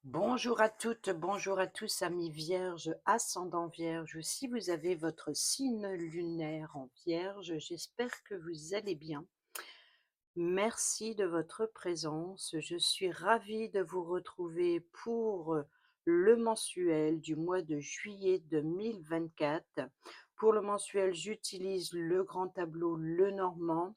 Bonjour à toutes, bonjour à tous, amis vierges, ascendant vierge. Si vous avez votre signe lunaire en vierge, j'espère que vous allez bien. Merci de votre présence. Je suis ravie de vous retrouver pour le mensuel du mois de juillet 2024. Pour le mensuel, j'utilise le grand tableau Lenormand.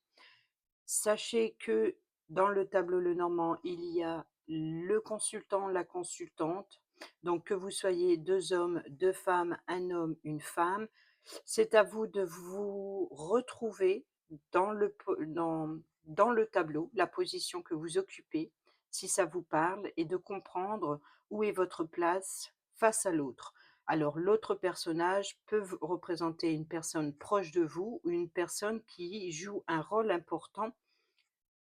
Sachez que dans le tableau Lenormand, il y a le consultant, la consultante. Donc que vous soyez deux hommes, deux femmes, un homme, une femme, c'est à vous de vous retrouver dans le tableau, la position que vous occupez, si ça vous parle, et de comprendre où est votre place face à l'autre. Alors l'autre personnage peut représenter une personne proche de vous ou une personne qui joue un rôle important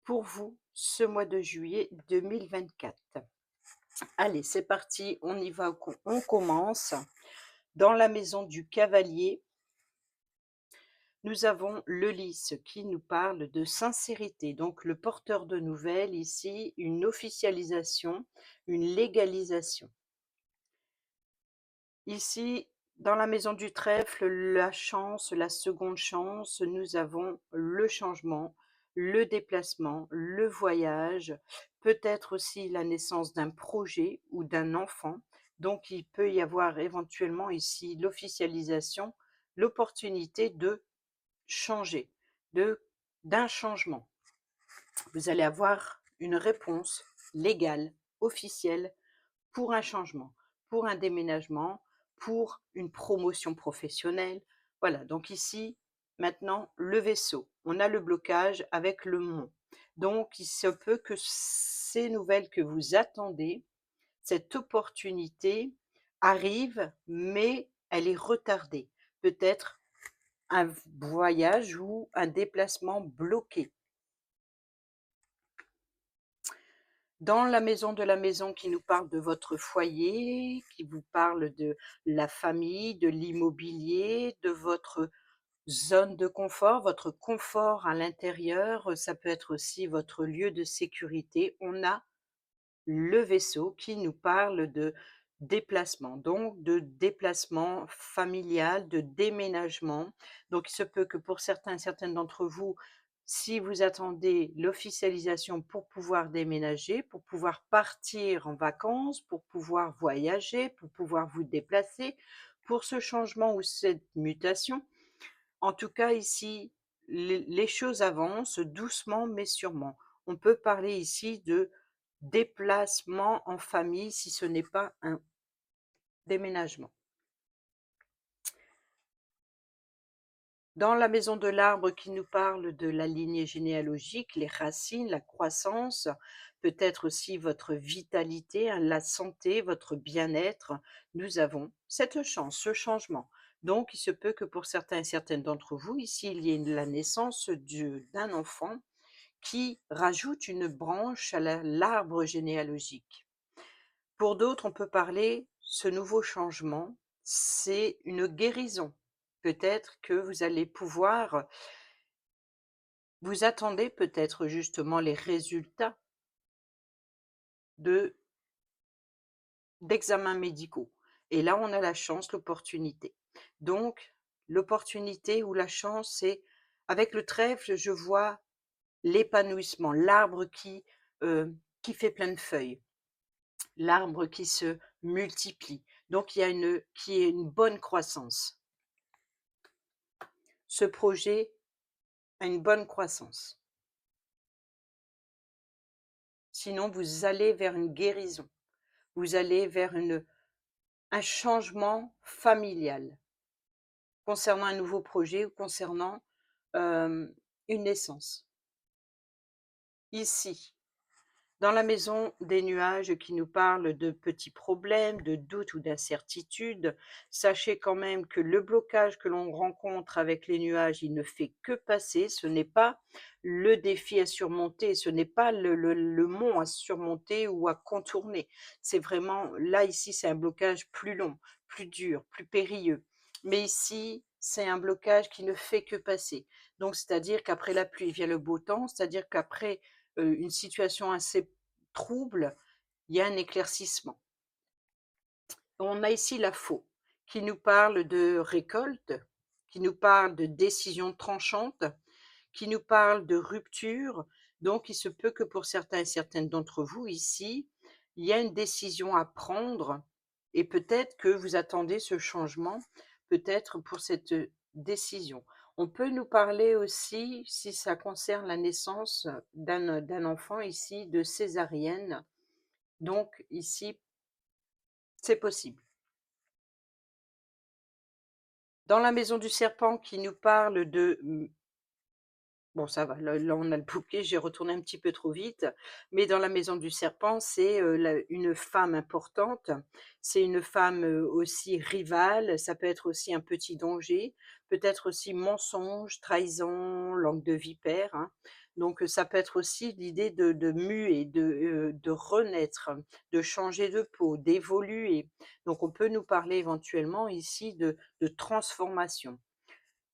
pour vous ce mois de juillet 2024. Allez, c'est parti, on y va, on commence. Dans la maison du cavalier, nous avons le lys qui nous parle de sincérité. Donc le porteur de nouvelles ici, une officialisation, une légalisation. Ici, dans la maison du trèfle, la chance, la seconde chance, nous avons le changement, le déplacement, le voyage, peut-être aussi la naissance d'un projet ou d'un enfant. Donc il peut y avoir éventuellement ici l'officialisation, l'opportunité de changer, d'un changement. Vous allez avoir une réponse légale, officielle, pour un changement, pour un déménagement, pour une promotion professionnelle. Voilà, donc ici, maintenant, le vaisseau. On a le blocage avec le mont. Donc, il se peut que ces nouvelles que vous attendez, cette opportunité arrive, mais elle est retardée. Peut-être un voyage ou un déplacement bloqué. Dans la maison de la maison qui nous parle de votre foyer, qui vous parle de la famille, de l'immobilier, de votre zone de confort, votre confort à l'intérieur, ça peut être aussi votre lieu de sécurité. On a le vaisseau qui nous parle de déplacement, donc de déplacement familial, de déménagement. Donc il se peut que pour certaines d'entre vous, si vous attendez l'officialisation pour pouvoir déménager, pour pouvoir partir en vacances, pour pouvoir voyager, pour pouvoir vous déplacer, pour ce changement ou cette mutation, en tout cas ici, les choses avancent doucement mais sûrement. On peut parler ici de déplacement en famille si ce n'est pas un déménagement. Dans la maison de l'arbre qui nous parle de la lignée généalogique, les racines, la croissance, peut-être aussi votre vitalité, hein, la santé, votre bien-être, nous avons cette chance, ce changement. Donc, il se peut que pour certains et certaines d'entre vous, ici, il y ait la naissance d'un enfant qui rajoute une branche à l'arbre généalogique. Pour d'autres, on peut parler, ce nouveau changement, c'est une guérison. Peut-être que vous allez pouvoir, vous attendez peut-être justement les résultats de d'examens médicaux. Et là, on a la chance, l'opportunité. Donc, l'opportunité ou la chance, c'est avec le trèfle, je vois l'épanouissement, l'arbre qui fait plein de feuilles, l'arbre qui se multiplie. Donc, il y a qui est une bonne croissance. Ce projet a une bonne croissance. Sinon, vous allez vers une guérison. Vous allez vers un changement familial concernant un nouveau projet ou concernant une naissance. Ici, dans la maison des nuages qui nous parle de petits problèmes, de doutes ou d'incertitudes, sachez quand même que le blocage que l'on rencontre avec les nuages, il ne fait que passer. Ce n'est pas le défi à surmonter, ce n'est pas le mont à surmonter ou à contourner. C'est vraiment, là, ici, c'est un blocage plus long, plus dur, plus périlleux. Mais ici, c'est un blocage qui ne fait que passer. Donc, c'est-à-dire qu'après la pluie vient le beau temps, c'est-à-dire qu'après une situation assez trouble, il y a un éclaircissement. On a ici la faux, qui nous parle de récolte, qui nous parle de décision tranchante, qui nous parle de rupture. Donc il se peut que pour certains et certaines d'entre vous ici, il y a une décision à prendre et peut-être que vous attendez ce changement, peut-être pour cette, décision. On peut nous parler aussi, si ça concerne la naissance d'un enfant ici, de césarienne. Donc ici, c'est possible. Dans la maison du serpent qui nous parle de, bon ça va, là on a le bouquet, j'ai retourné un petit peu trop vite, mais dans la maison du serpent, c'est, la une femme importante, c'est une femme, aussi rivale, ça peut être aussi un petit danger, peut-être aussi mensonge, trahison, langue de vipère, hein. Donc, ça peut être aussi l'idée de muer, de renaître, de changer de peau, d'évoluer. Donc on peut nous parler éventuellement ici de transformation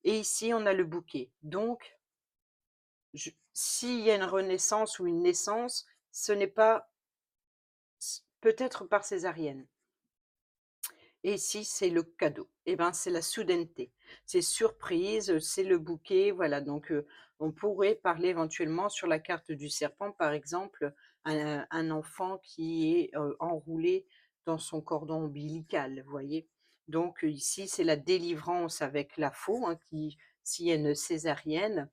et ici on a le bouquet. Donc s'il y a une renaissance ou une naissance, ce n'est pas peut-être par césarienne. Et si c'est le cadeau, eh ben, c'est la soudaineté. C'est surprise, c'est le bouquet, voilà donc on pourrait parler éventuellement sur la carte du serpent, par exemple, un enfant qui est, enroulé dans son cordon ombilical, vous voyez? Donc ici, c'est la délivrance avec la faux, hein, qui s'il y a une césarienne,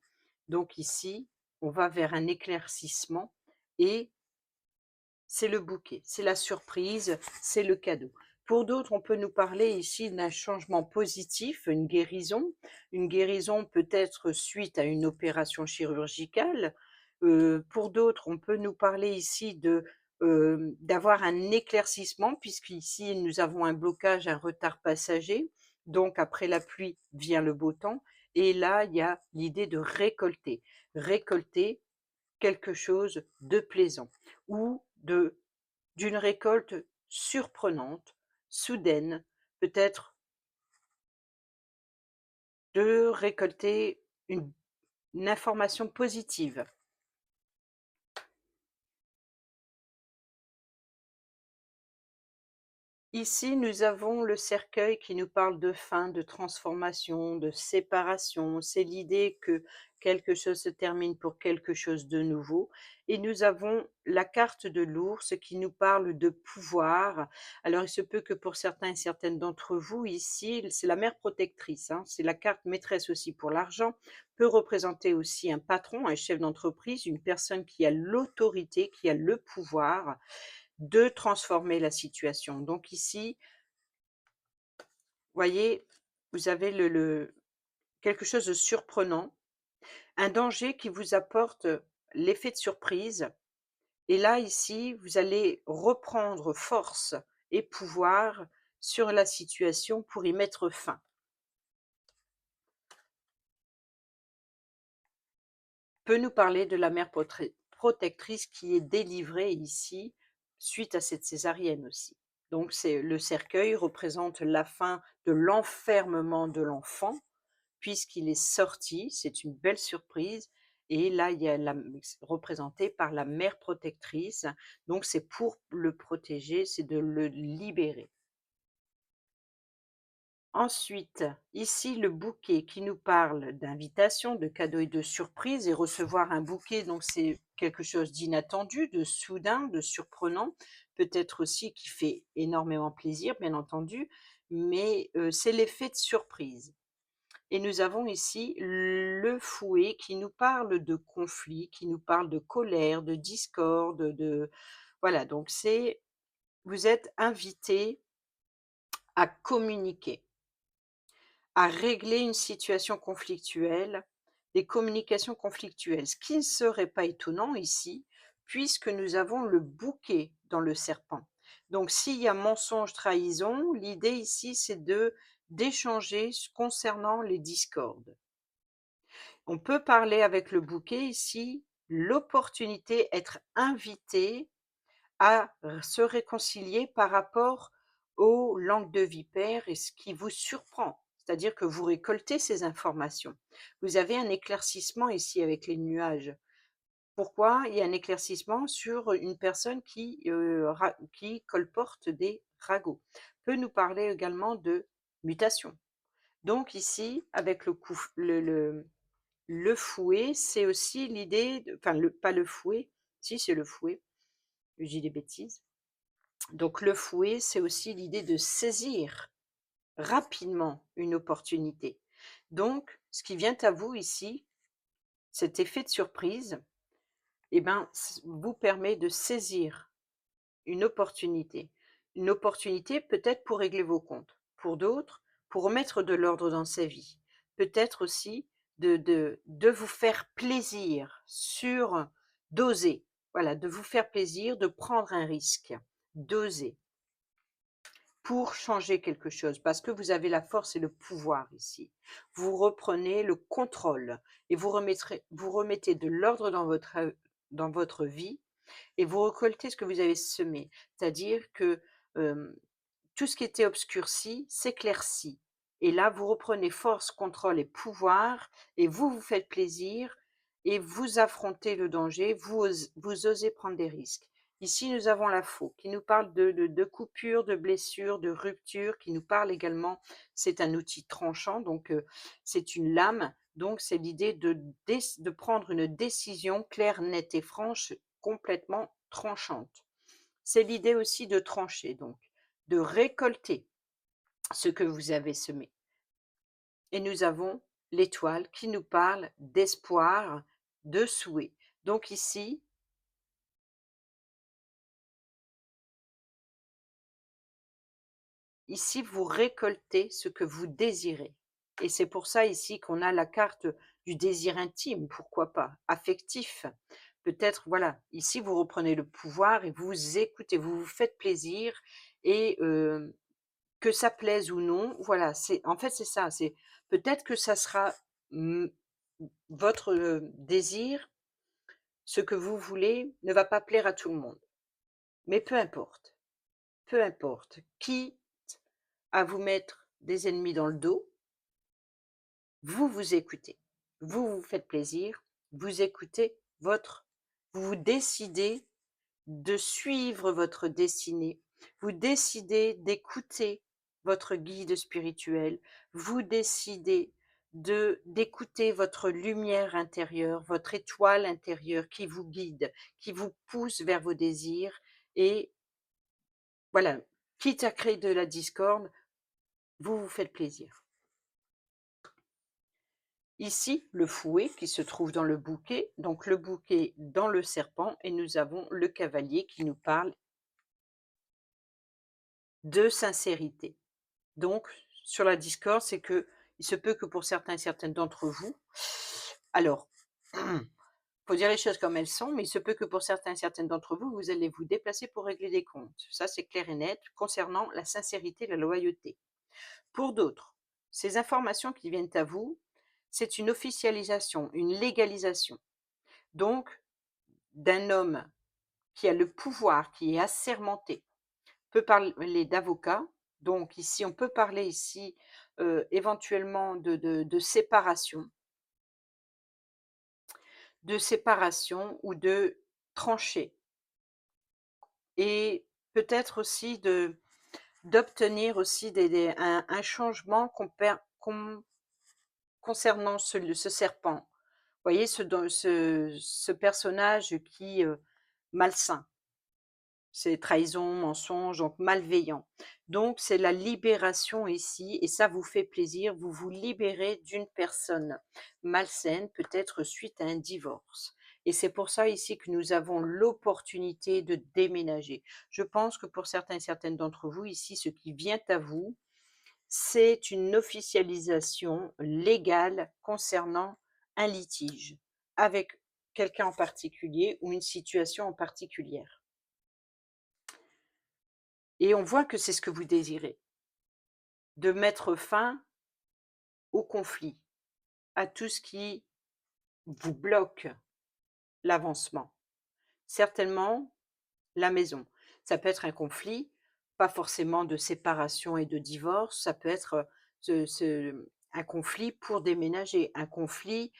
donc ici, on va vers un éclaircissement et c'est le bouquet, c'est la surprise, c'est le cadeau. Pour d'autres, on peut nous parler ici d'un changement positif, une guérison peut-être suite à une opération chirurgicale. Pour d'autres, on peut nous parler ici d'avoir un éclaircissement puisqu'ici nous avons un blocage, un retard passager. Donc après la pluie vient le beau temps et là, il y a l'idée de récolter. Récolter quelque chose de plaisant ou d'une récolte surprenante, soudaine, peut-être de récolter une information positive. Ici, nous avons le cercueil qui nous parle de fin, de transformation, de séparation. C'est l'idée que quelque chose se termine pour quelque chose de nouveau. Et nous avons la carte de l'ours qui nous parle de pouvoir. Alors, il se peut que pour certains et certaines d'entre vous, ici, c'est la mère protectrice, hein. C'est la carte maîtresse aussi pour l'argent, peut représenter aussi un patron, un chef d'entreprise, une personne qui a l'autorité, qui a le pouvoir de transformer la situation. Donc ici, voyez, vous avez le quelque chose de surprenant, un danger qui vous apporte l'effet de surprise et là, ici, vous allez reprendre force et pouvoir sur la situation pour y mettre fin. Peut nous parler de la mère protectrice qui est délivrée ici, suite à cette césarienne aussi. Donc c'est le cercueil représente la fin de l'enfermement de l'enfant, puisqu'il est sorti, c'est une belle surprise et là, il y a la représenté par la mère protectrice, donc c'est pour le protéger, c'est de le libérer. Ensuite, ici le bouquet qui nous parle d'invitation, de cadeaux et de surprises et recevoir un bouquet, donc c'est quelque chose d'inattendu, de soudain, de surprenant, peut-être aussi qui fait énormément plaisir, bien entendu, mais c'est l'effet de surprise. Et nous avons ici le fouet qui nous parle de conflit, qui nous parle de colère, de discorde, de voilà, donc c'est vous êtes invité à communiquer. À régler une situation conflictuelle, des communications conflictuelles. Ce qui ne serait pas étonnant ici, puisque nous avons le bouquet dans le serpent. Donc s'il y a mensonge, trahison, l'idée ici c'est de d'échanger concernant les discordes. On peut parler avec le bouquet ici, l'opportunité, être invité à se réconcilier par rapport aux langues de vipère et ce qui vous surprend. C'est-à-dire que vous récoltez ces informations. Vous avez un éclaircissement ici avec les nuages. Pourquoi? Il y a un éclaircissement sur une personne qui colporte des ragots. Peut nous parler également de mutation. Donc ici, avec le coup le fouet, c'est aussi l'idée de enfin le pas le fouet, si c'est le fouet, je dis des bêtises. Donc le fouet, c'est aussi l'idée de saisir rapidement une opportunité. Donc ce qui vient à vous ici, cet effet de surprise, eh ben, vous permet de saisir une opportunité. Une opportunité peut-être pour régler vos comptes, pour d'autres, pour remettre de l'ordre dans sa vie. Peut-être aussi de vous faire plaisir d'oser. Voilà, de vous faire plaisir, de prendre un risque, d'oser pour changer quelque chose, parce que vous avez la force et le pouvoir ici. Vous reprenez le contrôle et vous remettez de l'ordre dans votre vie et vous récoltez ce que vous avez semé. C'est-à-dire que, hem, tout ce qui était obscurci s'éclaircit et là, vous reprenez force, contrôle et pouvoir et vous faites plaisir et vous affrontez le danger, vous osez prendre des risques. Ici, nous avons la faux qui nous parle de coupures, de blessures, de ruptures, qui nous parle également c'est un outil tranchant donc c'est une lame, donc c'est l'idée de prendre une décision claire, nette et franche, complètement tranchante. C'est l'idée aussi de trancher donc, de récolter ce que vous avez semé. Et nous avons l'étoile qui nous parle d'espoir, de souhait. Donc ici vous récoltez ce que vous désirez. Et c'est pour ça ici qu'on a la carte du désir intime, pourquoi pas, affectif. Peut-être, voilà, ici vous reprenez le pouvoir et vous écoutez, vous vous faites plaisir et que ça plaise ou non, voilà, c'est en fait, c'est ça, c'est peut-être que ça sera, mmh, votre, désir, ce que vous voulez ne va pas plaire à tout le monde. Mais peu importe, quitte à vous mettre des ennemis dans le dos, vous vous écoutez. Vous vous faites plaisir, vous écoutez vous décidez de suivre votre destinée. Vous décidez d'écouter votre guide spirituel. Vous décidez d'écouter votre lumière intérieure, votre étoile intérieure qui vous guide, qui vous pousse vers vos désirs et voilà, quitte à créer de la discorde, vous vous faites plaisir. Ici, le fouet qui se trouve dans le bouquet, donc le bouquet dans le serpent et nous avons le cavalier qui nous parle de sincérité. Donc, sur la discorde, c'est que il se peut que pour certains et certaines d'entre vous, alors, faut dire les choses comme elles sont, mais il se peut que pour certains et certaines d'entre vous, vous allez vous déplacer pour régler des comptes. Ça, c'est clair et net concernant la sincérité, la loyauté. Pour d'autres, ces informations qui viennent à vous, c'est une officialisation, une légalisation. Donc, d'un homme qui a le pouvoir, qui est assermenté. Peut parler d'avocat, donc ici, on peut parler ici, éventuellement de séparation ou de trancher et peut-être aussi d'obtenir aussi un changement concernant ce serpent. Vous voyez ce personnage qui, malsain. C'est trahison, mensonge, donc malveillant. Donc c'est la libération ici et ça vous fait plaisir, vous vous libérez d'une personne malsaine, peut-être suite à un divorce. Et c'est pour ça ici que nous avons l'opportunité de déménager. Je pense que pour certains et certaines d'entre vous ici, ce qui vient à vous, c'est une officialisation légale concernant un litige avec quelqu'un en particulier ou une situation en particulière. Et on voit que c'est ce que vous désirez, de mettre fin au conflit, à tout ce qui vous bloque l'avancement. Certainement, la maison. Ça peut être un conflit, pas forcément de séparation et de divorce, ça peut être, ce un conflit pour déménager, un conflit,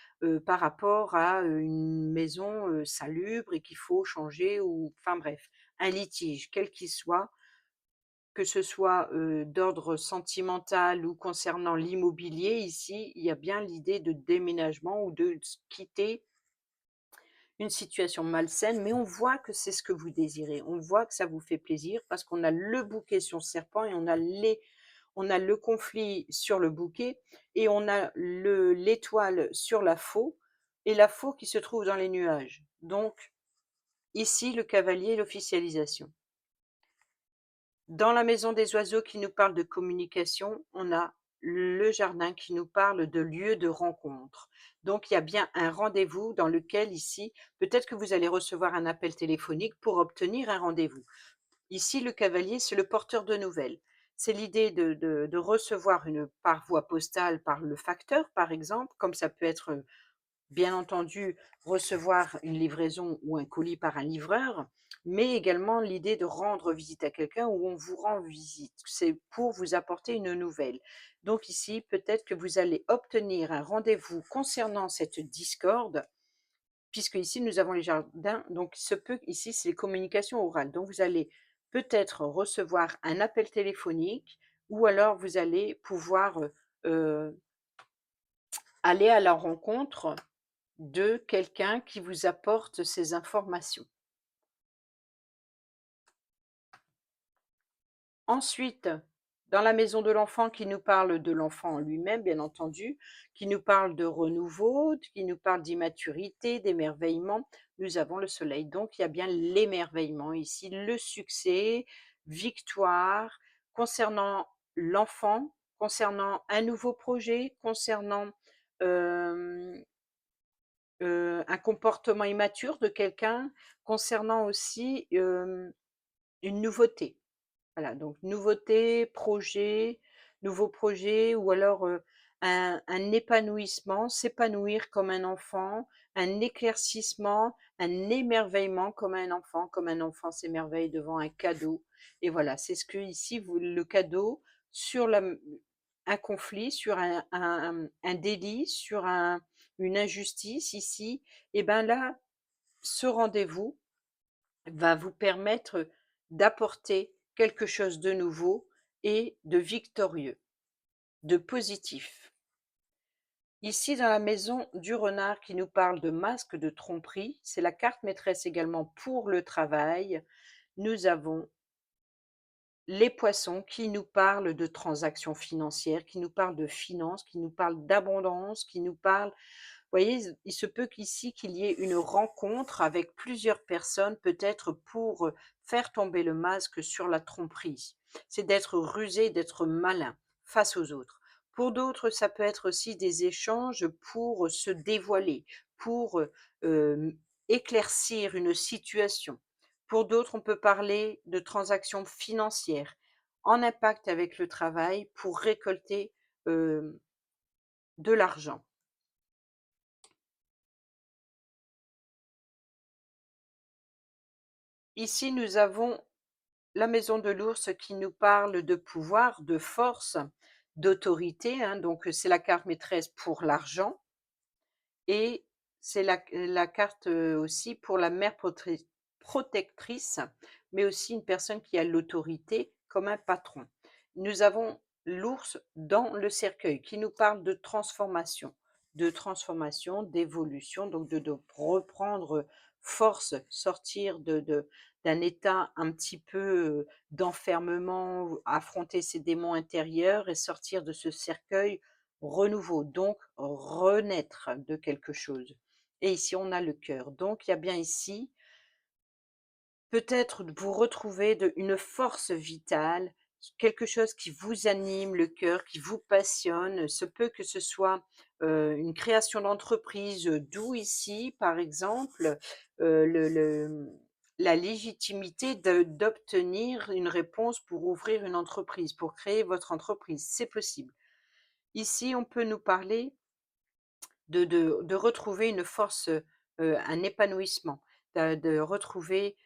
par rapport à, une maison, salubre et qu'il faut changer ou enfin bref, un litige quel qu'il soit, que ce soit, d'ordre sentimental ou concernant l'immobilier ici, il y a bien l'idée de déménagement ou de quitter une situation malsaine, mais on voit que c'est ce que vous désirez. On voit que ça vous fait plaisir parce qu'on a le bouquet sur le serpent et on a le conflit sur le bouquet et on a l'étoile sur la faux et la faux qui se trouve dans les nuages. Donc ici, le cavalier, l'officialisation. Dans la maison des oiseaux qui nous parle de communication, on a le jardin qui nous parle de lieu de rencontre. Donc il y a bien un rendez-vous dans lequel ici, peut-être que vous allez recevoir un appel téléphonique pour obtenir un rendez-vous. Ici, le cavalier, c'est le porteur de nouvelles. C'est l'idée de recevoir une par voie postale, par le facteur, par exemple, comme ça peut être, bien entendu, recevoir une livraison ou un colis par un livreur, mais également l'idée de rendre visite à quelqu'un ou on vous rend visite. C'est pour vous apporter une nouvelle. Donc ici, peut-être que vous allez obtenir un rendez-vous concernant cette discorde, puisque ici nous avons les jardins, donc il se peut ici c'est les communications orales. Donc vous allez peut-être recevoir un appel téléphonique ou alors vous allez pouvoir, aller à la rencontre de quelqu'un qui vous apporte ces informations. Ensuite, dans la maison de l'enfant qui nous parle de l'enfant en lui-même, bien entendu, qui nous parle de renouveau, qui nous parle d'immaturité, d'émerveillement, nous avons le soleil. Donc il y a bien l'émerveillement ici, le succès, victoire, concernant l'enfant, concernant un nouveau projet, concernant, hem, un comportement immature de quelqu'un, concernant aussi, une nouveauté. Voilà, donc nouveauté, projet, nouveau projet ou alors, un épanouissement, s'épanouir comme un enfant, un éclaircissement, un émerveillement comme un enfant s'émerveille devant un cadeau et voilà, c'est ce que ici vous le cadeau sur un conflit, sur un délit, sur une injustice ici et ben là, ce rendez-vous va vous permettre d'apporter quelque chose de nouveau et de victorieux, de positif. Ici, dans la maison du renard qui nous parle de masque de tromperie, c'est la carte maîtresse également pour le travail. Nous avons les poissons qui nous parlent de transactions financières, qui nous parlent de finances, qui nous parlent d'abondance, qui nous parlent voyez, il se peut qu'ici, qu'il y ait une rencontre avec plusieurs personnes, peut-être pour, faire tomber le masque sur la tromperie. C'est d'être rusé, d'être malin face aux autres. Pour d'autres, ça peut être aussi des échanges pour, se dévoiler, pour, éclaircir une situation. Pour d'autres, on peut parler de transactions financières en impact avec le travail pour récolter, hem, de l'argent. Ici, nous avons la maison de l'ours qui nous parle de pouvoir, de force, d'autorité, hein, donc c'est la carte maîtresse pour l'argent et c'est la carte, aussi pour la mère protectrice, mais aussi une personne qui a l'autorité comme un patron. Nous avons l'ours dans le cercueil qui nous parle de transformation, d'évolution, donc de reprendre force, sortir d'un état un petit peu, d'enfermement, affronter ses démons intérieurs et sortir de ce cercueil renouveau, donc renaître de quelque chose et ici on a le cœur. Donc il y a bien ici, peut-être vous retrouver une force vitale, quelque chose qui vous anime le cœur, qui vous passionne. Se peut que ce soit, une création d'entreprise, d'où ici, par exemple, la légitimité d'obtenir une réponse pour ouvrir une entreprise, pour créer votre entreprise, c'est possible. Ici, on peut nous parler de retrouver une force, un épanouissement, de retrouver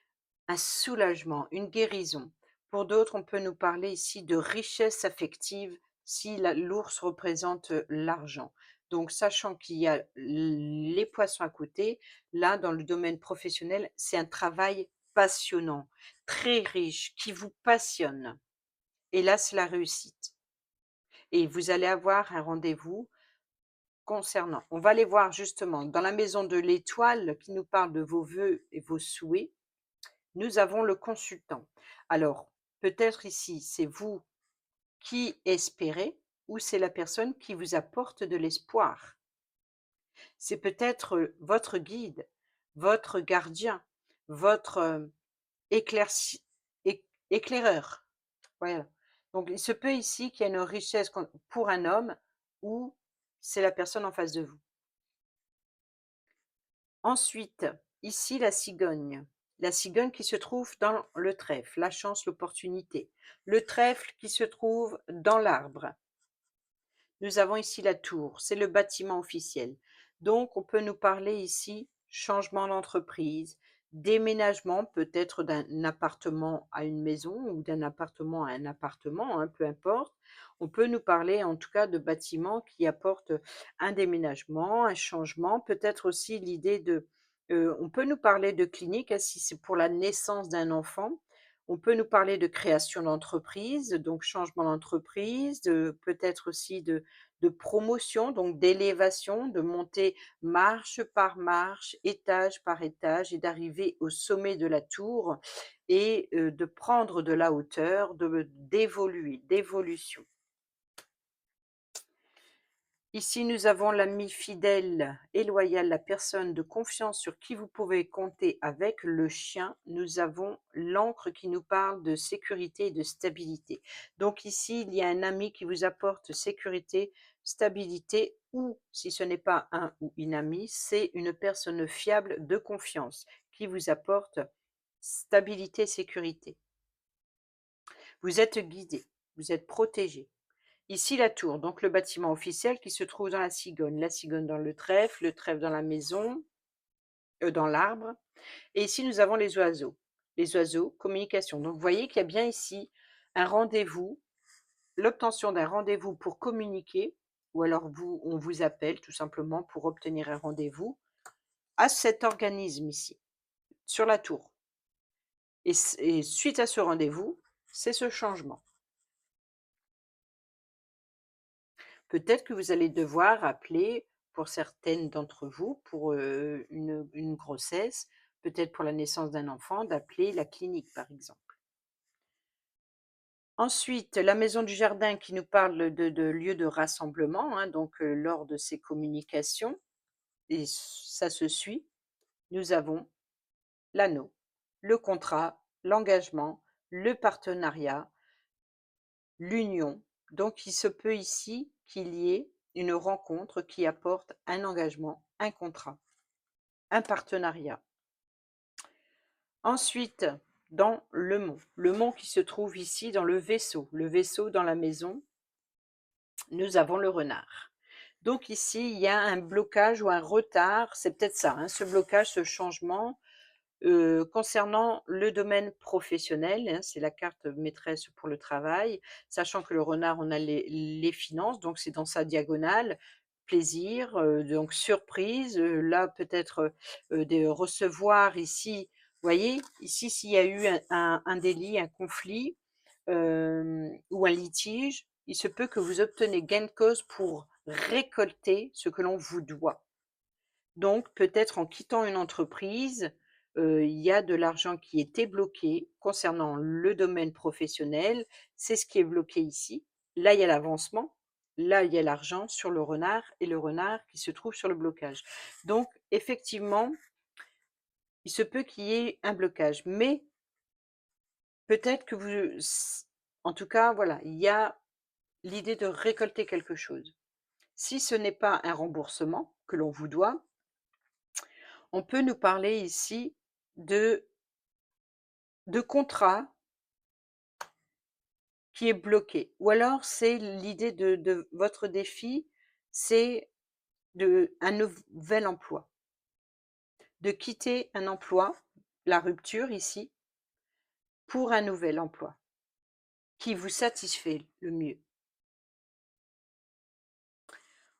un soulagement, une guérison. Pour d'autres, on peut nous parler ici de richesse affective si l'ours représente l'argent. Donc, sachant qu'il y a les poissons à côté, là, dans le domaine professionnel, c'est un travail passionnant, très riche, qui vous passionne. Et là, c'est la réussite. Et vous allez avoir un rendez-vous concernant. On va aller voir justement dans la maison de l'étoile qui nous parle de vos vœux et vos souhaits. Nous avons le consultant. Alors, peut-être ici, c'est vous qui espérez ou c'est la personne qui vous apporte de l'espoir. C'est peut-être, votre guide, votre gardien, votre, éclairci éclaireur. Voilà. Donc il se peut ici qu'il y ait une richesse pour un homme ou c'est la personne en face de vous. Ensuite, ici la cigogne. La cigogne qui se trouve dans le trèfle, la chance, l'opportunité. Le trèfle qui se trouve dans l'arbre. Nous avons ici la tour, c'est le bâtiment officiel. Donc on peut nous parler ici changement d'entreprise, déménagement peut-être d'un appartement à une maison ou d'un appartement à un appartement, hein, peu importe. On peut nous parler en tout cas de bâtiments qui apportent un déménagement, un changement, peut-être aussi l'idée de on peut nous parler de clinique, hein, si c'est pour la naissance d'un enfant. On peut nous parler de création d'entreprise, donc changement d'entreprise, peut-être aussi de promotion, donc d'élévation, de monter marche par marche, étage par étage et d'arriver au sommet de la tour et de prendre de la hauteur, d'évoluer, d'évolution. Ici, nous avons l'ami fidèle et loyal, la personne de confiance sur qui vous pouvez compter avec le chien. Nous avons l'encre qui nous parle de sécurité et de stabilité. Donc ici, il y a un ami qui vous apporte sécurité, stabilité, ou si ce n'est pas un ou une amie, c'est une personne fiable de confiance qui vous apporte stabilité, sécurité. Vous êtes guidé, vous êtes protégé. Ici, la tour, donc le bâtiment officiel qui se trouve dans la cigogne dans le trèfle dans la maison, dans l'arbre. Et ici, nous avons les oiseaux. Les oiseaux, communication. Donc, vous voyez qu'il y a bien ici un rendez-vous, l'obtention d'un rendez-vous pour communiquer, ou alors on vous appelle tout simplement pour obtenir un rendez-vous à cet organisme ici, sur la tour. Et suite à ce rendez-vous, c'est ce changement. Peut-être que vous allez devoir appeler pour certaines d'entre vous, pour, une grossesse, peut-être pour la naissance d'un enfant, d'appeler la clinique, par exemple. Ensuite, la maison du jardin qui nous parle de lieu de rassemblement, hein, donc, lors de ces communications et ça se suit, nous avons l'anneau, le contrat, l'engagement, le partenariat, l'union. Donc il se peut ici qu'il y ait une rencontre qui apporte un engagement, un contrat, un partenariat. Ensuite, dans le mont qui se trouve ici dans le vaisseau dans la maison, nous avons le renard. Donc ici, il y a un blocage ou un retard, c'est peut-être ça, hein, ce blocage, ce changement, concernant le domaine professionnel, hein, c'est la carte maîtresse pour le travail, sachant que le renard, on a les finances, donc c'est dans sa diagonale. Plaisir, donc surprise, là peut-être, de recevoir ici, vous voyez? Ici, s'il y a eu un délit, un conflit, ou un litige, il se peut que vous obtenez gain de cause pour récolter ce que l'on vous doit. Donc peut-être en quittant une entreprise, il y a de l'argent qui était bloqué concernant le domaine professionnel. C'est ce qui est bloqué ici. Là, il y a l'avancement. Là, il y a l'argent sur le renard et le renard qui se trouve sur le blocage. Donc effectivement, il se peut qu'il y ait un blocage, mais peut-être que vous en tout cas, voilà, il y a l'idée de récolter quelque chose. Si ce n'est pas un remboursement que l'on vous doit, on peut nous parler ici de contrat qui est bloqué ou alors c'est l'idée de votre défi, c'est un nouvel emploi, de quitter un emploi, la rupture ici, pour un nouvel emploi qui vous satisfait le mieux.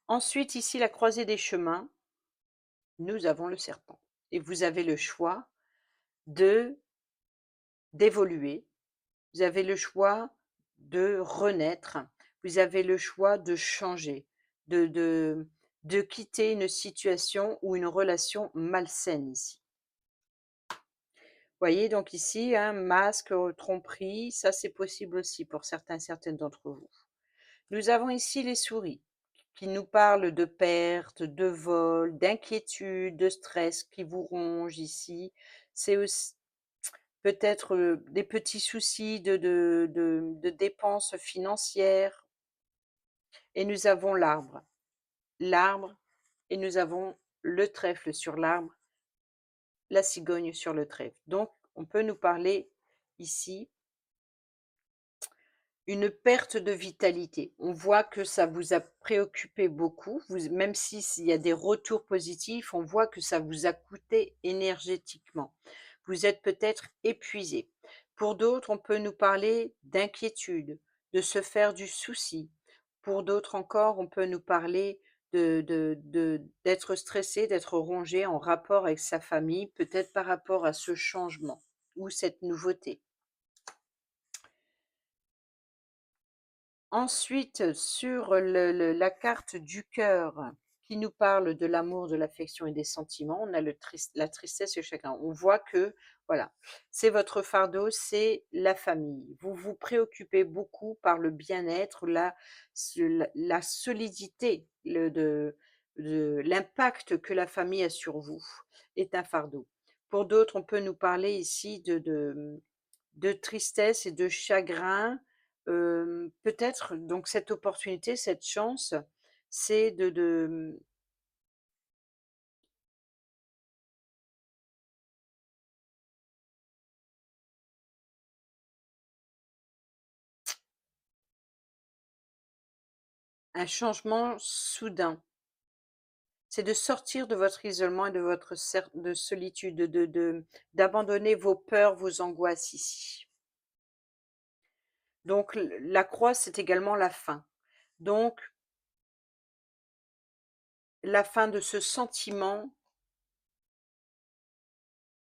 Ensuite, ici, la croisée des chemins, nous avons le serpent et vous avez le choix de d'évoluer, vous avez le choix de renaître, vous avez le choix de changer, de quitter une situation ou une relation malsaine ici. Voyez donc ici, hein, masque, tromperie, ça c'est possible aussi pour certaines d'entre vous. Nous avons ici les souris qui nous parlent de perte, de vol, d'inquiétude, de stress qui vous ronge ici. C'est aussi peut-être, des petits soucis de dépenses financières et nous avons l'arbre et nous avons le trèfle sur l'arbre, la cigogne sur le trèfle. Donc on peut nous parler ici une perte de vitalité. On voit que ça vous a préoccupé beaucoup, vous même si s'il y a des retours positifs, on voit que ça vous a coûté énergétiquement. Vous êtes peut-être épuisé. Pour d'autres, on peut nous parler d'inquiétude, de se faire du souci. Pour d'autres encore, on peut nous parler d'être stressé, d'être rongé en rapport avec sa famille, peut-être par rapport à ce changement ou cette nouveauté. Ensuite, sur la carte du cœur qui nous parle de l'amour, de l'affection et des sentiments, on a la tristesse et le chagrin. On voit que, voilà, c'est votre fardeau, c'est la famille. Vous vous préoccupez beaucoup par le bien-être, la solidité, l'impact que la famille a sur vous est un fardeau. Pour d'autres, on peut nous parler ici de tristesse et de chagrin. Peut-être donc cette opportunité, cette chance, c'est un changement soudain. C'est de sortir de votre isolement et de votre de solitude, d'abandonner vos peurs, vos angoisses ici. Donc la croix, c'est également la fin. Donc la fin de ce sentiment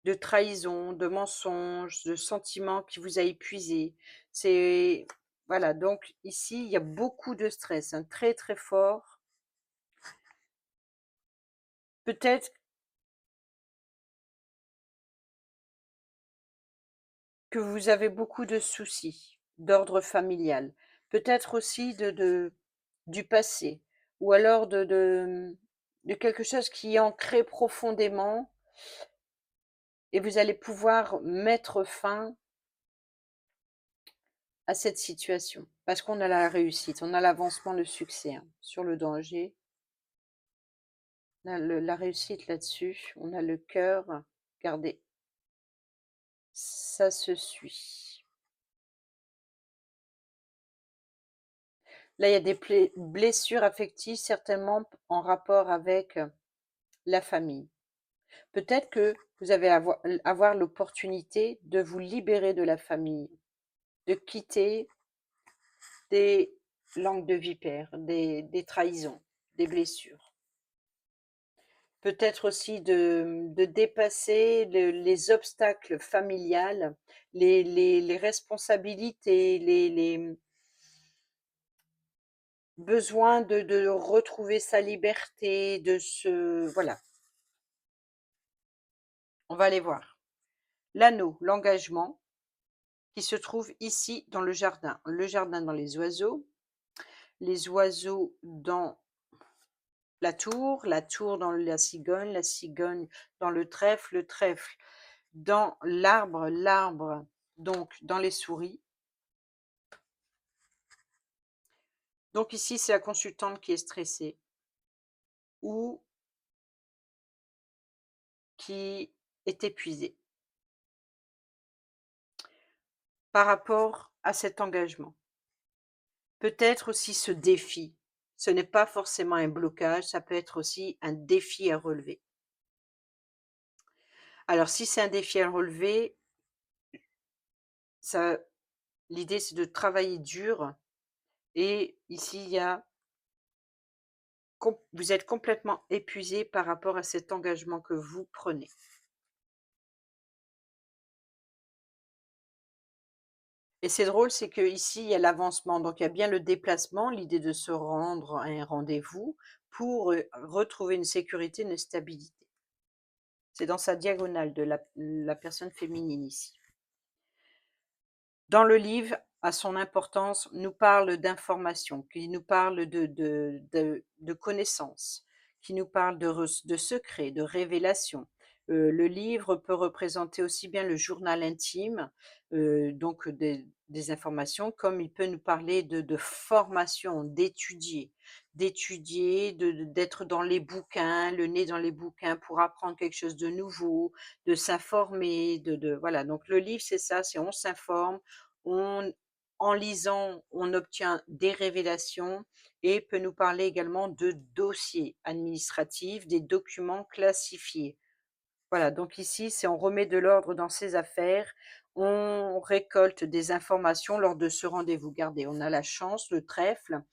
de trahison, de mensonge, de sentiment qui vous a épuisé. C'est voilà, donc ici, il y a beaucoup de stress, hein, très, très fort. Peut-être que vous avez beaucoup de soucis d'ordre familial, peut-être aussi du passé ou alors de quelque chose qui est ancré profondément et vous allez pouvoir mettre fin à cette situation. Parce qu'on a la réussite, on a l'avancement, le succès, hein, sur le danger. La réussite là-dessus, on a le cœur. Regardez, ça se suit. Là, il y a des blessures affectives certainement en rapport avec la famille. Peut-être que vous avez avoir l'opportunité de vous libérer de la famille, de quitter des langues de vipère, des trahisons, des blessures. Peut-être aussi de dépasser les obstacles familiales, les responsabilités, les besoins de retrouver sa liberté, de se voilà, on va aller voir. L'anneau, l'engagement qui se trouve ici dans le jardin dans les oiseaux dans la tour dans la cigogne dans le trèfle dans l'arbre, l'arbre donc dans les souris. Donc ici, c'est la consultante qui est stressée ou qui est épuisée par rapport à cet engagement. Peut-être aussi ce défi. Ce n'est pas forcément un blocage, ça peut être aussi un défi à relever. Alors si c'est un défi à relever, ça l'idée c'est de travailler dur et ici il y a vous êtes complètement épuisé par rapport à cet engagement que vous prenez. Et c'est drôle, c'est qu'ici, il y a l'avancement, donc il y a bien le déplacement, l'idée de se rendre à un rendez-vous pour, retrouver une sécurité, une stabilité. C'est dans sa diagonale de la personne féminine ici. Dans le livre, à son importance, nous parle d'informations, qui nous parle de connaissances, qui nous parle de secrets, de révélations. Le livre peut représenter aussi bien le journal intime, donc des informations, comme il peut nous parler de formation, d'étudier, d'être dans les bouquins, le nez dans les bouquins pour apprendre quelque chose de nouveau, de s'informer, voilà. Donc le livre, c'est ça, c'est on s'informe, on en lisant, on obtient des révélations et peut nous parler également de dossiers administratifs, des documents classifiés. Voilà, donc ici, c'est on remet de l'ordre dans ses affaires, on récolte des informations lors de ce rendez-vous. Regardez, on a la chance, le trèfle,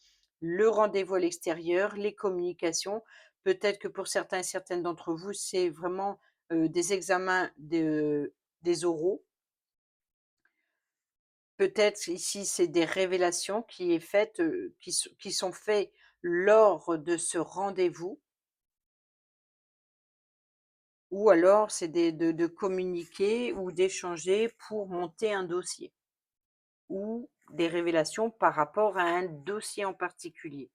le rendez-vous à l'extérieur, les communications. Peut-être que pour certains et certaines d'entre vous, c'est vraiment, des examens des oraux. Peut-être ici, c'est des révélations qui est faites, qui sont faits lors de ce rendez-vous ou alors c'est de communiquer ou d'échanger pour monter un dossier ou des révélations par rapport à un dossier en particulier.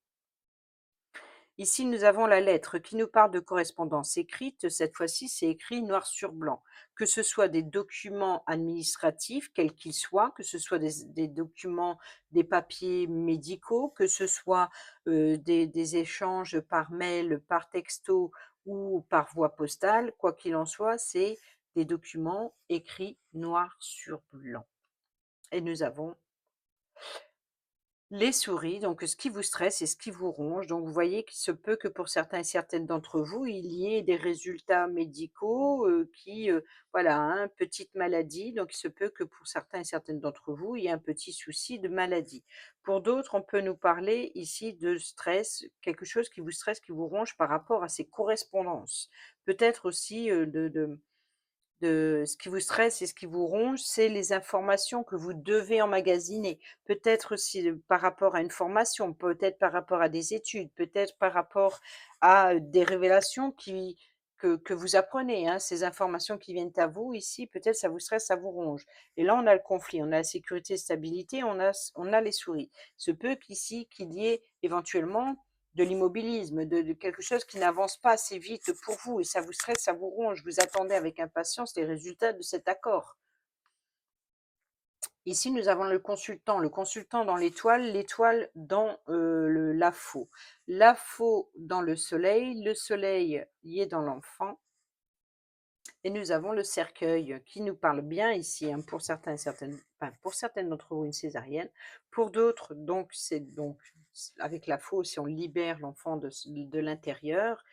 Ici, nous avons la lettre qui nous parle de correspondance écrite. Cette fois-ci, c'est écrit noir sur blanc. Que ce soit des documents administratifs, quels qu'ils soient, que ce soit des documents, des papiers médicaux, que ce soit des échanges par mail, par texto ou par voie postale, quoi qu'il en soit, c'est des documents écrits noir sur blanc. Et nous avons les souris, donc ce qui vous stresse et ce qui vous ronge, donc vous voyez qu'il se peut que pour certains et certaines d'entre vous, il y ait des résultats médicaux, voilà, hein, petite maladie, donc il se peut que pour certains et certaines d'entre vous, il y ait un petit souci de maladie. Pour d'autres, on peut nous parler ici de stress, quelque chose qui vous stresse, qui vous ronge par rapport à ces correspondances. Peut-être aussi, de ce qui vous stresse et ce qui vous ronge, c'est les informations que vous devez emmagasiner. Peut-être aussi, par rapport à une formation, peut-être par rapport à des études, peut-être par rapport à, des révélations que vous apprenez, hein. Ces informations qui viennent à vous ici, peut-être ça vous stresse, ça vous ronge. Et là, on a le conflit, on a la sécurité et stabilité, on a les souris. Se peut qu'ici, qu'il y ait éventuellement de l'immobilisme, de quelque chose qui n'avance pas assez vite pour vous et ça vous stresse, ça vous ronge. Vous attendez avec impatience les résultats de cet accord. Ici, nous avons le consultant dans l'étoile, l'étoile dans la faux. La faux dans le soleil y est dans l'enfant. Et nous avons le cercueil qui nous parle bien ici, hein, pour certains et certaines, enfin, pour certaines d'entre vous, une césarienne. Pour d'autres, donc, c'est donc avec la faux, si on libère l'enfant de l'intérieur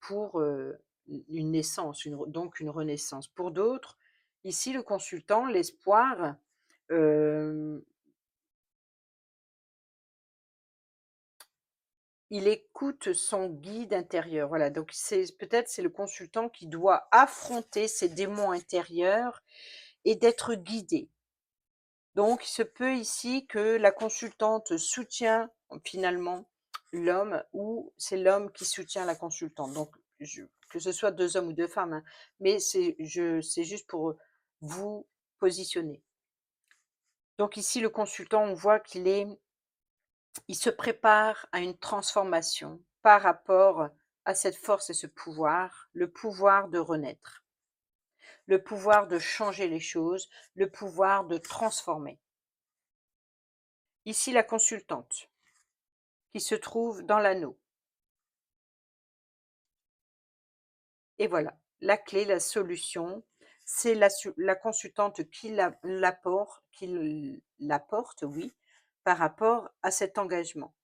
pour une naissance, donc une renaissance. Pour d'autres, ici, le consultant, l'espoir, euh, il écoute son guide intérieur. Voilà, donc c'est le consultant qui doit affronter ses démons intérieurs et d'être guidé. Donc, il se peut ici que la consultante soutient finalement l'homme ou c'est l'homme qui soutient la consultante. Donc, que ce soit deux hommes ou deux femmes, hein, mais c'est juste pour vous positionner. Donc ici, le consultant, on voit il se prépare à une transformation par rapport à cette force et ce pouvoir, le pouvoir de renaître, le pouvoir de changer les choses, le pouvoir de transformer. Ici, la consultante qui se trouve dans l'anneau. Et voilà, la clé, la solution, c'est la consultante qui l'apporte, oui, par rapport à cet engagement.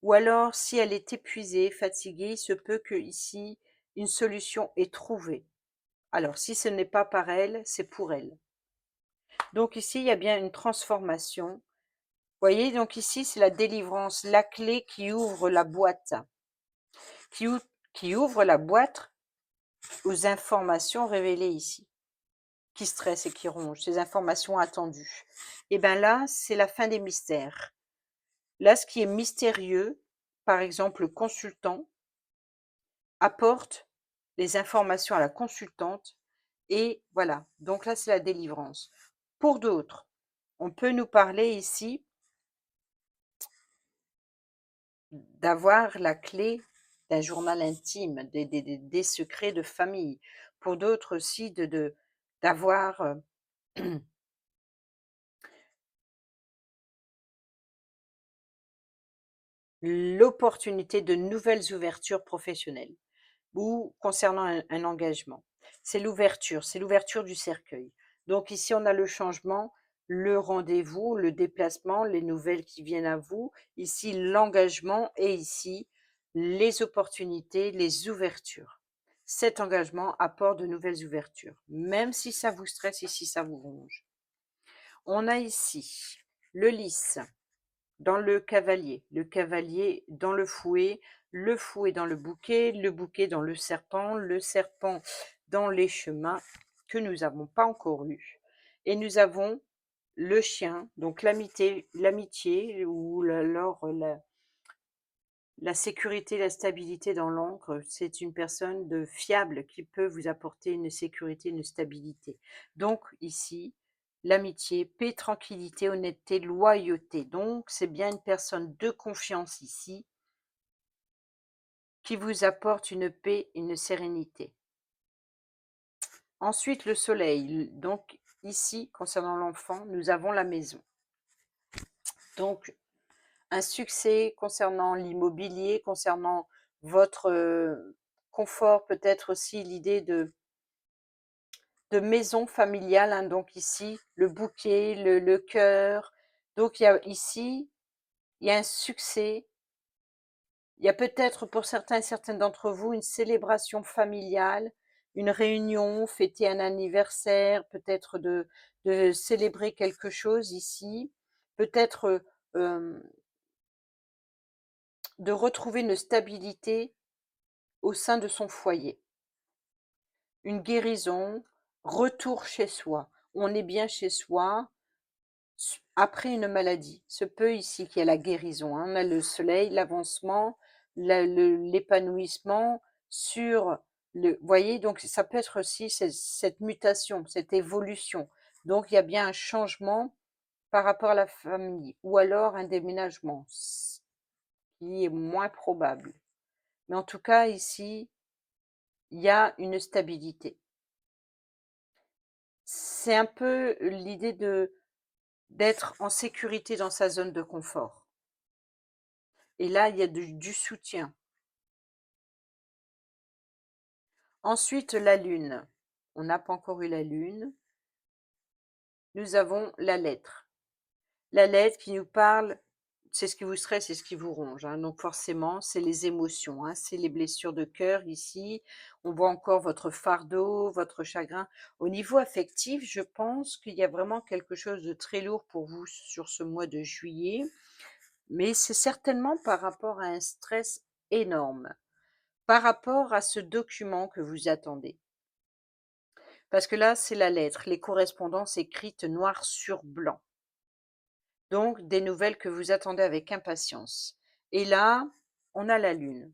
Ou alors, si elle est épuisée, fatiguée, il se peut que ici une solution est trouvée. Alors, si ce n'est pas par elle, c'est pour elle. Donc ici, il y a bien une transformation. Vous voyez, donc ici, c'est la délivrance, la clé qui ouvre la boîte. qui, ou- qui ouvre la boîte aux informations révélées ici, qui stressent et qui rongent, ces informations attendues. Et bien là, c'est la fin des mystères. Là, ce qui est mystérieux, par exemple, le consultant apporte les informations à la consultante et voilà. Donc là, c'est la délivrance. Pour d'autres, on peut nous parler ici d'avoir la clé d'un journal intime, des secrets de famille. Pour d'autres aussi, d'avoir l'opportunité de nouvelles ouvertures professionnelles ou concernant un engagement. C'est l'ouverture du cercueil. Donc ici, on a le changement, le rendez-vous, le déplacement, les nouvelles qui viennent à vous. Ici, l'engagement et ici, les opportunités, les ouvertures. Cet engagement apporte de nouvelles ouvertures, même si ça vous stresse et si ça vous ronge. On a ici le lys dans le cavalier dans le fouet dans le bouquet dans le serpent dans les chemins que nous n'avons pas encore eus. Et nous avons le chien, donc l'amitié ou alors la sécurité, la stabilité dans l'encre. C'est une personne de fiable qui peut vous apporter une sécurité, une stabilité. Donc ici, l'amitié, paix, tranquillité, honnêteté, loyauté. Donc c'est bien une personne de confiance ici qui vous apporte une paix, une sérénité. Ensuite, le soleil. Donc ici, concernant l'enfant, nous avons la maison. Donc un succès concernant l'immobilier, concernant votre confort, peut-être aussi l'idée de maison familiale, hein, donc ici, le bouquet, le cœur. Donc il y a ici, il y a un succès. Il y a peut-être pour certains et certaines d'entre vous une célébration familiale, une réunion, fêter un anniversaire, peut-être de célébrer quelque chose ici, peut-être de retrouver une stabilité au sein de son foyer. Une guérison, retour chez soi. On est bien chez soi après une maladie. Ce peut ici qu'il y a la guérison, hein. On a le soleil, l'avancement, l'épanouissement sur le. Vous voyez, donc ça peut être aussi cette mutation, cette évolution. Donc il y a bien un changement par rapport à la famille ou alors un déménagement, qui est moins probable. Mais en tout cas, ici, il y a une stabilité. C'est un peu l'idée d'être en sécurité dans sa zone de confort. Et là, il y a du soutien. Ensuite, la lune. On n'a pas encore eu la lune. Nous avons la lettre. La lettre qui nous parle, c'est ce qui vous stresse, c'est ce qui vous ronge, hein. Donc forcément, c'est les émotions, hein, c'est les blessures de cœur ici. On voit encore votre fardeau, votre chagrin. Au niveau affectif, je pense qu'il y a vraiment quelque chose de très lourd pour vous sur ce mois de juillet. Mais c'est certainement par rapport à un stress énorme, par rapport à ce document que vous attendez. Parce que là, c'est la lettre, les correspondances écrites noir sur blanc. Donc, des nouvelles que vous attendez avec impatience. Et là, on a la lune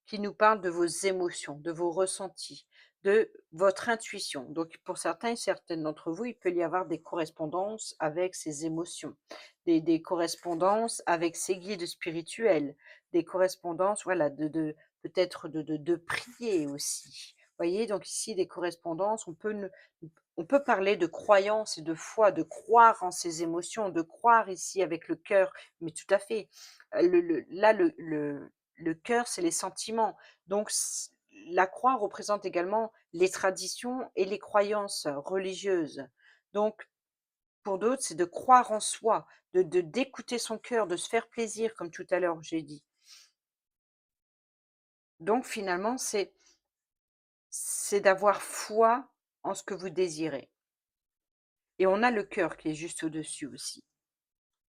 qui nous parle de vos émotions, de vos ressentis, de votre intuition. Donc, pour certains et certaines d'entre vous, il peut y avoir des correspondances avec ces émotions, des correspondances avec ces guides spirituels, des correspondances, voilà, peut-être de prier aussi. Vous voyez, donc ici, des correspondances, on peut parler de croyance et de foi, de croire en ses émotions, de croire ici avec le cœur, mais tout à fait. Là, le cœur, c'est les sentiments. Donc, la croix représente également les traditions et les croyances religieuses. Donc, pour d'autres, c'est de croire en soi, d'écouter son cœur, de se faire plaisir, comme tout à l'heure j'ai dit. Donc, finalement, c'est d'avoir foi en ce que vous désirez. Et on a le cœur qui est juste au-dessus aussi,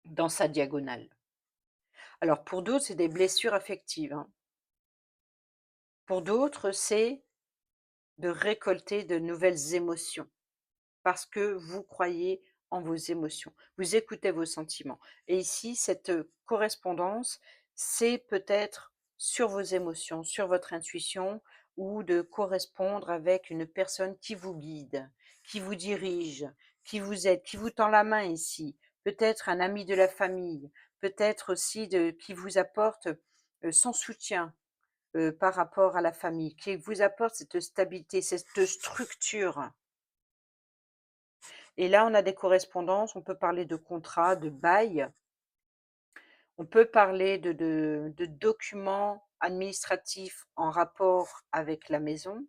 dans sa diagonale. Alors, pour d'autres, c'est des blessures affectives, hein. Pour d'autres, c'est de récolter de nouvelles émotions parce que vous croyez en vos émotions. Vous écoutez vos sentiments et ici, cette, correspondance, c'est peut-être sur vos émotions, sur votre intuition ou de correspondre avec une personne qui vous guide, qui vous dirige, qui vous aide, qui vous tend la main ici. Peut-être un ami de la famille, peut-être aussi qui vous apporte, son soutien, par rapport à la famille, qui vous apporte cette stabilité, cette structure. Et là, on a des correspondances, on peut parler de contrat, de bail, on peut parler de documents administratifs en rapport avec la maison,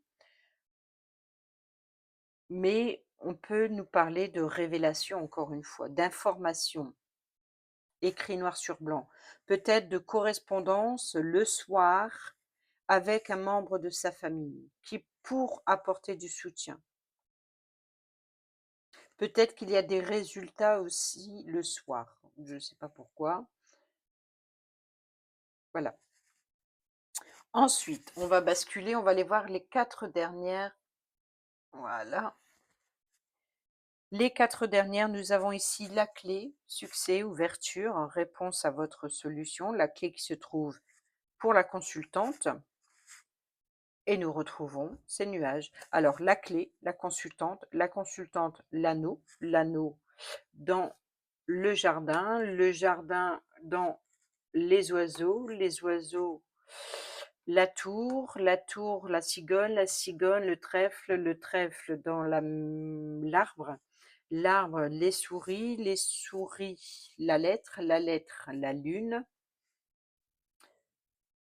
mais on peut nous parler de révélations, encore une fois, d'informations, écrit noir sur blanc, peut-être de correspondance le soir avec un membre de sa famille qui pour apporter du soutien. Peut-être qu'il y a des résultats aussi le soir, je ne sais pas pourquoi, voilà. Ensuite, on va basculer, on va aller voir les 4 dernières, voilà. Les 4 dernières, nous avons ici la clé, succès, ouverture, réponse à votre solution, la clé qui se trouve pour la consultante et nous retrouvons ces nuages. Alors la consultante, l'anneau dans le jardin dans les oiseaux, la tour, la cigogne, le trèfle dans l'arbre, l'arbre, les souris, la lettre, la lune.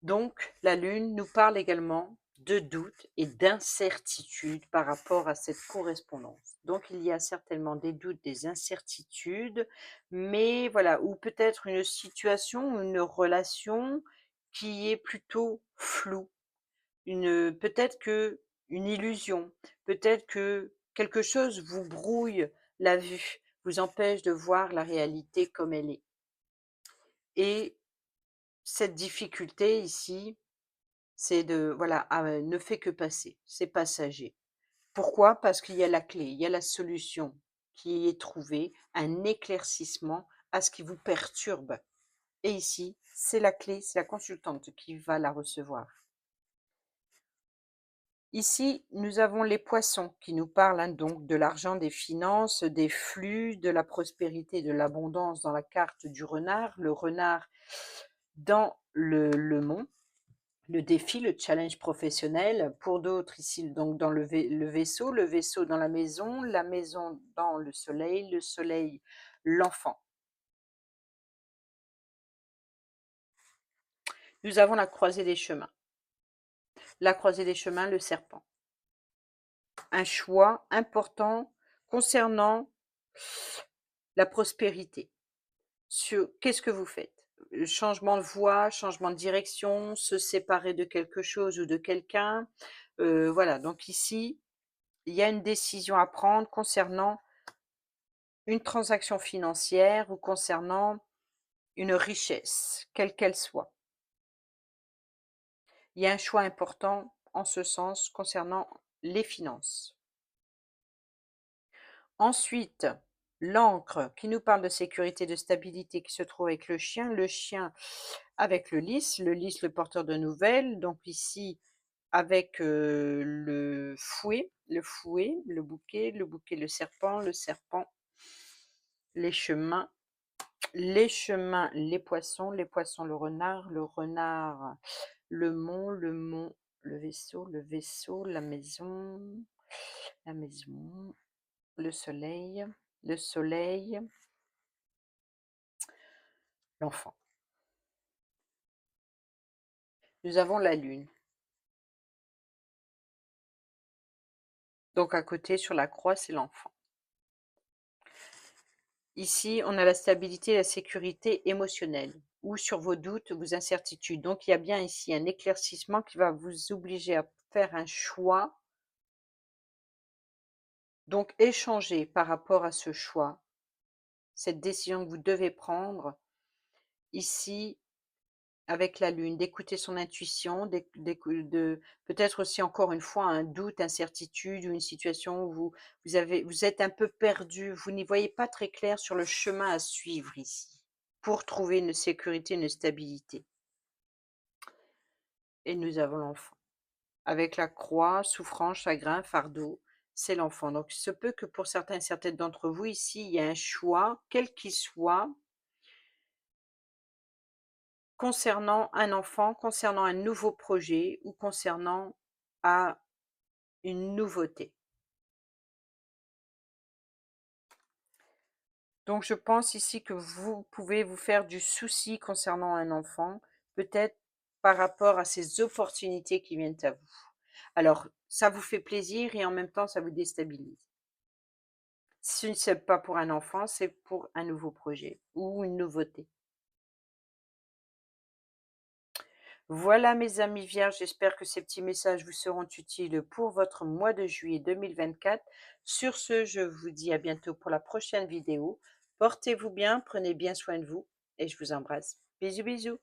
Donc, la lune nous parle également de doutes et d'incertitudes par rapport à cette correspondance. Donc, il y a certainement des doutes, des incertitudes, mais voilà, ou peut-être une situation, une relation qui est plutôt floue. Peut-être que une illusion, peut-être que quelque chose vous brouille la vue, vous empêche de voir la réalité comme elle est. Et cette difficulté ici, c'est de voilà, ne fait que passer, c'est passager. Pourquoi? Parce qu'il y a la clé, il y a la solution qui est trouvée, un éclaircissement à ce qui vous perturbe. Et ici, c'est la clé, c'est la consultante qui va la recevoir. Ici, nous avons les poissons qui nous parlent hein, donc de l'argent, des finances, des flux, de la prospérité, de l'abondance dans la carte du renard. Le renard dans le mont. Le défi, le challenge professionnel. Pour d'autres, ici, donc dans le vaisseau dans la maison dans le soleil, l'enfant. Nous avons la croisée des chemins. La croisée des chemins, le serpent. Un choix important concernant la prospérité. Sur qu'est-ce que vous faites? Changement de voie, changement de direction, se séparer de quelque chose ou de quelqu'un. Voilà, donc ici, il y a une décision à prendre concernant une transaction financière ou concernant une richesse, quelle qu'elle soit. Il y a un choix important en ce sens concernant les finances. Ensuite, l'encre qui nous parle de sécurité, de stabilité qui se trouve avec le chien avec le lys le porteur de nouvelles, donc ici avec le bouquet, le serpent, les chemins, les poissons, le renard, le mont, le vaisseau, la maison, le soleil, l'enfant. Nous avons la lune. Donc à côté sur la croix, c'est l'enfant. Ici, on a la stabilité et la sécurité émotionnelle ou sur vos doutes, vos incertitudes. Donc il y a bien ici un éclaircissement qui va vous obliger à faire un choix. Donc échanger par rapport à ce choix, cette décision que vous devez prendre. Ici, avec la lune, d'écouter son intuition, de peut-être aussi encore une fois un doute, incertitude ou une situation où vous êtes un peu perdu, vous n'y voyez pas très clair sur le chemin à suivre ici, pour trouver une sécurité, une stabilité. Et nous avons l'enfant. Avec la croix, souffrance, chagrin, fardeau, c'est l'enfant. Donc il se peut que pour certains et certaines d'entre vous ici, il y a un choix, quel qu'il soit, concernant un enfant, concernant un nouveau projet ou concernant à une nouveauté. Donc je pense ici que vous pouvez vous faire du souci concernant un enfant, peut-être par rapport à ces opportunités qui viennent à vous. Alors, ça vous fait plaisir et en même temps, ça vous déstabilise. Ce n'est pas pour un enfant, c'est pour un nouveau projet ou une nouveauté. Voilà mes amis vierges, j'espère que ces petits messages vous seront utiles pour votre mois de juillet 2024. Sur ce, je vous dis à bientôt pour la prochaine vidéo. Portez-vous bien, prenez bien soin de vous et je vous embrasse. Bisous bisous.